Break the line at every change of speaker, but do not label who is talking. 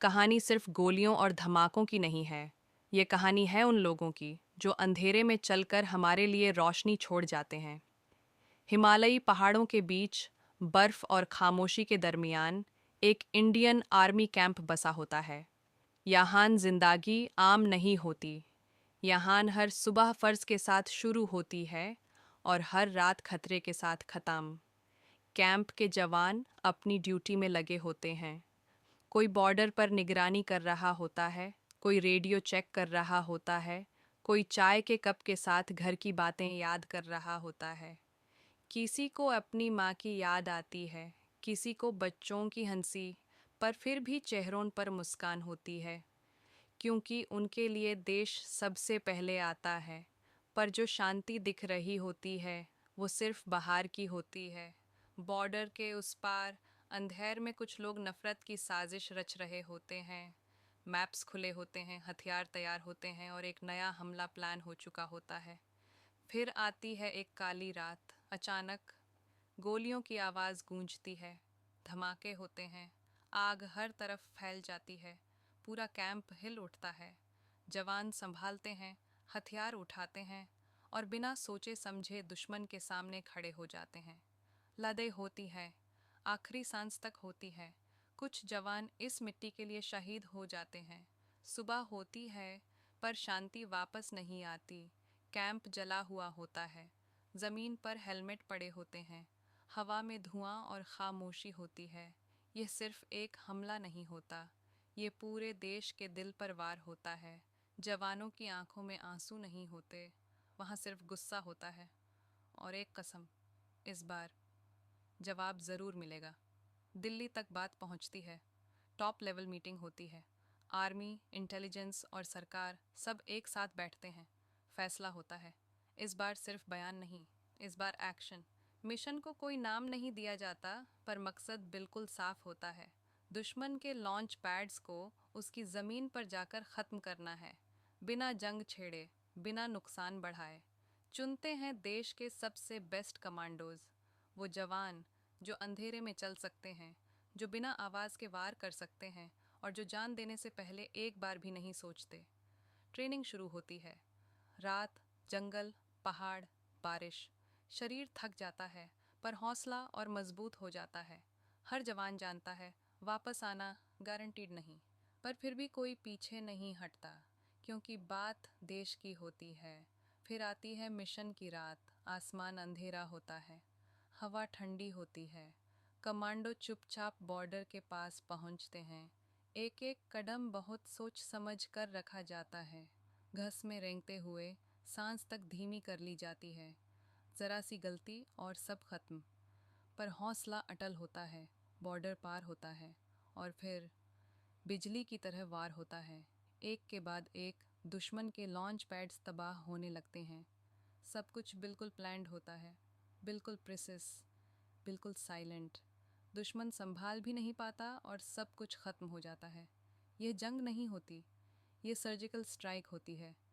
कहानी सिर्फ गोलियों और धमाकों की नहीं है। ये कहानी है उन लोगों की जो अंधेरे में चलकर हमारे लिए रोशनी छोड़ जाते हैं। हिमालयी पहाड़ों के बीच बर्फ और खामोशी के दरमियान एक इंडियन आर्मी कैंप बसा होता है। यहाँ जिंदगी आम नहीं होती। यहाँ हर सुबह फर्ज के साथ शुरू होती है और हर रात खतरे के साथ ख़त्म। कैंप के जवान अपनी ड्यूटी में लगे होते हैं। कोई बॉर्डर पर निगरानी कर रहा होता है, कोई रेडियो चेक कर रहा होता है, कोई चाय के कप के साथ घर की बातें याद कर रहा होता है। किसी को अपनी माँ की याद आती है, किसी को बच्चों की हंसी, पर फिर भी चेहरों पर मुस्कान होती है, क्योंकि उनके लिए देश सबसे पहले आता है। पर जो शांति दिख रही होती है वो सिर्फ बाहर की होती है। बॉर्डर के उस पार अंधेर में कुछ लोग नफ़रत की साजिश रच रहे होते हैं। मैप्स खुले होते हैं, हथियार तैयार होते हैं और एक नया हमला प्लान हो चुका होता है। फिर आती है एक काली रात। अचानक गोलियों की आवाज़ गूंजती है, धमाके होते हैं, आग हर तरफ फैल जाती है, पूरा कैंप हिल उठता है। जवान संभालते हैं, हथियार उठाते हैं और बिना सोचे समझे दुश्मन के सामने खड़े हो जाते हैं। लड़ाई होती है, आखिरी सांस तक होती है। कुछ जवान इस मिट्टी के लिए शहीद हो जाते हैं। सुबह होती है पर शांति वापस नहीं आती। कैंप जला हुआ होता है, ज़मीन पर हेलमेट पड़े होते हैं, हवा में धुआं और खामोशी होती है। यह सिर्फ एक हमला नहीं होता, ये पूरे देश के दिल पर वार होता है। जवानों की आंखों में आंसू नहीं होते, वहाँ सिर्फ गुस्सा होता है और एक कसम, इस बार जवाब ज़रूर मिलेगा। दिल्ली तक बात पहुंचती है। टॉप लेवल मीटिंग होती है। आर्मी, इंटेलिजेंस और सरकार सब एक साथ बैठते हैं। फैसला होता है। इस बार सिर्फ बयान नहीं, इस बार एक्शन। मिशन को कोई नाम नहीं दिया जाता, पर मकसद बिल्कुल साफ होता है। दुश्मन के लॉन्च पैड्स को उसकी ज़मीन पर जाकर ख़त्म करना है, बिना जंग छेड़े, बिना नुकसान बढ़ाए। चुनते हैं देश के सबसे बेस्ट कमांडोज, वो जवान जो अंधेरे में चल सकते हैं, जो बिना आवाज़ के वार कर सकते हैं और जो जान देने से पहले एक बार भी नहीं सोचते। ट्रेनिंग शुरू होती है। रात, जंगल, पहाड़, बारिश। शरीर थक जाता है पर हौसला और मजबूत हो जाता है। हर जवान जानता है वापस आना गारंटीड नहीं, पर फिर भी कोई पीछे नहीं हटता, क्योंकि बात देश की होती है। फिर आती है मिशन की रात। आसमान अंधेरा होता है, हवा ठंडी होती है। कमांडो चुपचाप बॉर्डर के पास पहुंचते हैं। एक एक कदम बहुत सोच समझ कर रखा जाता है। घस में रेंगते हुए सांस तक धीमी कर ली जाती है। ज़रा सी गलती और सब खत्म। पर हौसला अटल होता है। बॉर्डर पार होता है और फिर बिजली की तरह वार होता है। एक के बाद एक दुश्मन के लॉन्च पैड्स तबाह होने लगते हैं। सब कुछ बिल्कुल प्लान्ड होता है, बिल्कुल प्रिसिस, बिल्कुल साइलेंट। दुश्मन संभाल भी नहीं पाता और सब कुछ ख़त्म हो जाता है। यह जंग नहीं होती, ये सर्जिकल स्ट्राइक होती है।